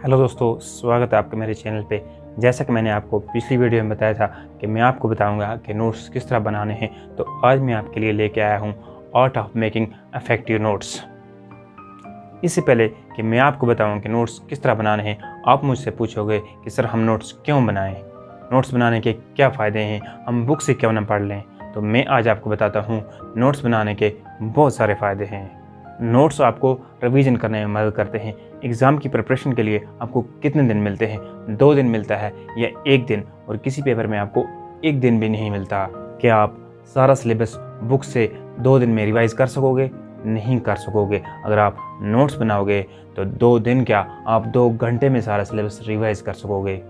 Hello दोस्तों, स्वागत है आपके मेरे चैनल पे। जैसा कि मैंने आपको पिछली वीडियो में बताया था कि मैं आपको बताऊंगा कि नोट्स किस तरह बनाने हैं, तो आज मैं आपके लिए लेके आया हूं art of making effective notes. इससे पहले कि मैं आपको बताऊं कि नोट्स किस तरह बनाने हैं, आप मुझसे पूछोगे कि सर हम नोट्स क्यों बनाएं, नोट्स बनाने के क्या फ़ायदे हैं, हम बुक से क्यों ना पढ़ लें। तो मैं आज आपको बताता हूँ नोट्स बनाने के बहुत सारे फ़ायदे हैं। नोट्स आपको रिवीजन करने में मदद करते हैं। एग्ज़ाम की प्रिपरेशन के लिए आपको कितने दिन मिलते हैं? 2 दिन मिलता है या 1 दिन? और किसी पेपर में आपको 1 दिन भी नहीं मिलता। क्या आप सारा सिलेबस बुक से 2 दिन में रिवाइज़ कर सकोगे? नहीं कर सकोगे। अगर आप नोट्स बनाओगे तो 2 दिन क्या, आप 2 घंटे में सारा सिलेबस रिवाइज़ कर सकोगे।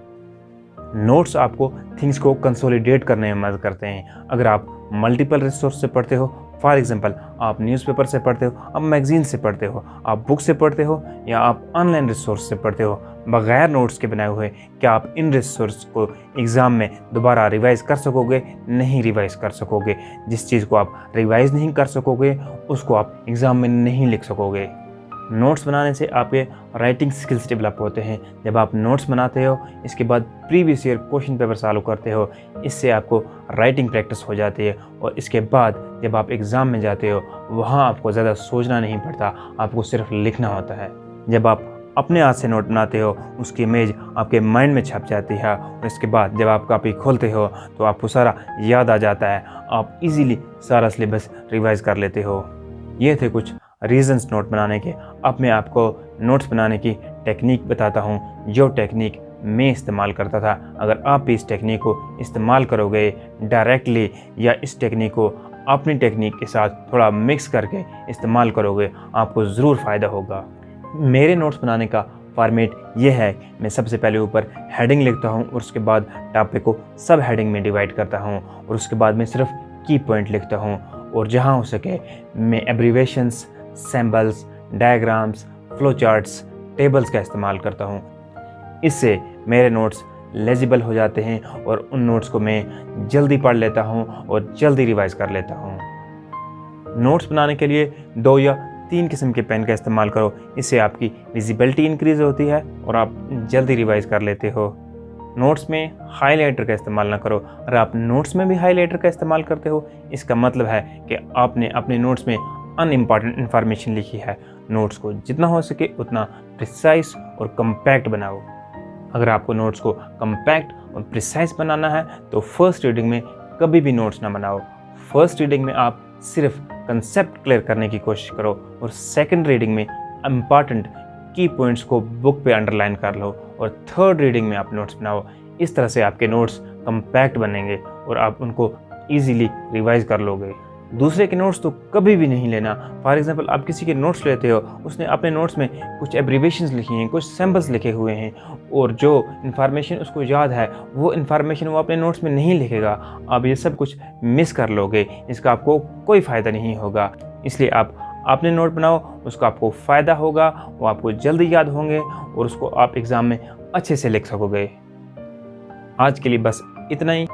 नोट्स आपको थिंग्स को कंसोलिडेट करने में मदद करते हैं। अगर आप मल्टीपल रिसोर्स से पढ़ते हो, फॉर एग्जांपल आप न्यूज़पेपर से पढ़ते हो, आप मैगजीन से पढ़ते हो, आप बुक से पढ़ते हो या आप ऑनलाइन रिसोर्स से पढ़ते हो, बगैर नोट्स के बनाए हुए, क्या आप इन रिसोर्स को एग्ज़ाम में दोबारा रिवाइज़ कर सकोगे? नहीं रिवाइज़ कर सकोगे। जिस चीज़ को आप रिवाइज़ नहीं कर सकोगे उसको आप एग्ज़ाम में नहीं लिख सकोगे। नोट्स बनाने से आपके राइटिंग स्किल्स डेवलप होते हैं। जब आप नोट्स बनाते हो, इसके बाद previous year question paper solve करते हो, इससे आपको राइटिंग प्रैक्टिस हो जाती है। और इसके बाद जब आप एग्ज़ाम में जाते हो, वहाँ आपको ज़्यादा सोचना नहीं पड़ता, आपको सिर्फ लिखना होता है। जब आप अपने हाथ से नोट बनाते हो, उसकी इमेज आपके माइंड में छप जाती है और इसके बाद जब आप कॉपी खोलते हो तो आपको सारा याद आ जाता है, आप इजीली सारा सिलेबस रिवाइज़ कर लेते हो। ये थे कुछ रीजंस नोट बनाने के। अब मैं आपको नोट्स बनाने की टेक्निक बताता हूँ, जो टेक्निक मैं इस्तेमाल करता था। अगर आप भी इस टेक्निक को इस्तेमाल करोगे डायरेक्टली या इस टेक्निक को अपनी टेक्निक के साथ थोड़ा मिक्स करके इस्तेमाल करोगे, आपको ज़रूर फ़ायदा होगा। मेरे नोट्स बनाने का फॉर्मेट ये है, मैं सबसे पहले ऊपर हेडिंग लिखता हूँ और उसके बाद टॉपिक को सब हेडिंग में डिवाइड करता हूँ और उसके बाद मैं सिर्फ की पॉइंट लिखता हूँ और जहाँ हो सके मैं abbreviations, symbols, diagrams, flow charts, tables का इस्तेमाल करता हूँ। इससे मेरे नोट्स लेजिबल हो जाते हैं और उन नोट्स को मैं जल्दी पढ़ लेता हूँ और जल्दी रिवाइज कर लेता हूँ। नोट्स बनाने के लिए 2 या 3 किस्म के पेन का इस्तेमाल करो, इससे आपकी विजिबिलिटी इंक्रीज होती है और आप जल्दी रिवाइज कर लेते हो। नोट्स में हाइलाइटर का इस्तेमाल ना करो। अगर आप नोट्स में भी हाइलाइटर का इस्तेमाल करते हो, इसका मतलब है कि आपने अपने नोट्स में अनइम्पॉर्टेंट इन्फॉर्मेशन लिखी है। नोट्स को जितना हो सके उतना प्रिसाइज और कम्पैक्ट बनाओ। अगर आपको नोट्स को कम्पैक्ट और प्रिसाइज बनाना है तो फर्स्ट रीडिंग में कभी भी नोट्स ना बनाओ। फर्स्ट रीडिंग में आप सिर्फ कंसेप्ट क्लियर करने की कोशिश करो और सेकंड रीडिंग में इम्पॉर्टेंट की पॉइंट्स को बुक पे अंडरलाइन कर लो और थर्ड रीडिंग में आप नोट्स बनाओ। इस तरह से आपके नोट्स कम्पैक्ट बनेंगे और आप उनको ईजिली रिवाइज कर लोगे। दूसरे के नोट्स तो कभी भी नहीं लेना। फॉर एग्जांपल आप किसी के नोट्स लेते हो, उसने अपने नोट्स में कुछ एब्रीवेशंस लिखी हैं, कुछ सिंबल्स लिखे हुए हैं और जो इन्फॉर्मेशन उसको याद है वो इन्फॉर्मेशन वो अपने नोट्स में नहीं लिखेगा। आप ये सब कुछ मिस कर लोगे, इसका आपको कोई फ़ायदा नहीं होगा। इसलिए आप अपने नोट बनाओ, उसका आपको फ़ायदा होगा, वो आपको जल्दी याद होंगे और उसको आप एग्ज़ाम में अच्छे से लिख सकोगे। आज के लिए बस इतना ही।